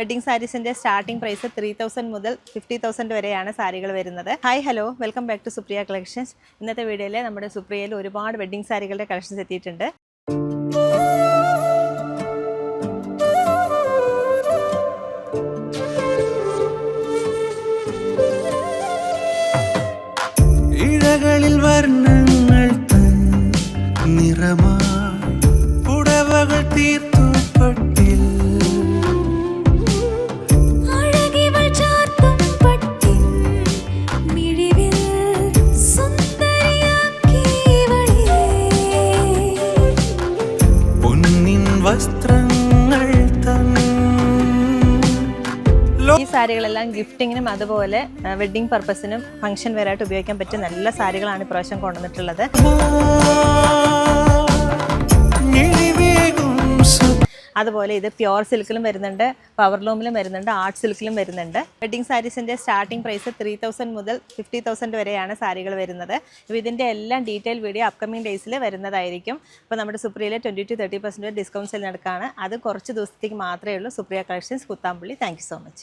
Wedding സാരീസിന്റെ starting price 3000 മുതൽ 50,000 വരെയാണ് സാരികൾ വരുന്നത്. Hi hello, welcome back to Supriya collections. ഇന്നത്തെ വീഡിയോയിൽ നമ്മുടെ സുപ്രിയയിൽ ഒരുപാട് വെഡിങ് സാരികളുടെ കളക്ഷൻസ് എത്തിയിട്ടുണ്ട്. ഇഴകളിൽ വർണ്ണങ്ങൾ തൻ നിറമാ പുടവകൾ തീർത്തു പട്ടിൽ പൊന്നിൻ വസ്ത്രങ്ങൾ തൻ. ഈ സാരികളെല്ലാം ഗിഫ്റ്റിങ്ങിനും അതുപോലെ വെഡ്ഡിംഗ് പർപ്പസിനും ഫംഗ്ഷൻ വെയറായിട്ട് ഉപയോഗിക്കാൻ പറ്റിയ നല്ല സാരികളാണ് ഇപ്രാവശ്യം കൊണ്ടുവന്നിട്ടുള്ളത്. അതുപോലെ ഇത് പ്യോർ സിൽക്കിലും വരുന്നുണ്ട്, പവർലൂമിലും വരുന്നുണ്ട്, ആർട്ട് സിൽക്കിലും വരുന്നുണ്ട്. വെഡ്ഡിംഗ് സാരീസിൻ്റെ സ്റ്റാർട്ടിംഗ് പ്രൈസ് 3000 മുതൽ 50,000 വരെയാണ് സാരികൾ വരുന്നത്. അപ്പോൾ ഇതിൻ്റെ എല്ലാം ഡീറ്റെയിൽ വീഡിയോ അപ്കമിങ് ഡേയ്സിൽ വരുന്നതായിരിക്കും. അപ്പോൾ നമ്മുടെ സുപ്രിയയിലെ 20-30% ഡിസ്കൗണ്ട് സെയിൽ നടക്കുകയാണ്. അത് കുറച്ച് ദിവസത്തേക്ക് മാത്രമേ ഉള്ളൂ. Supriya collections Kuthampully. Thank you so much.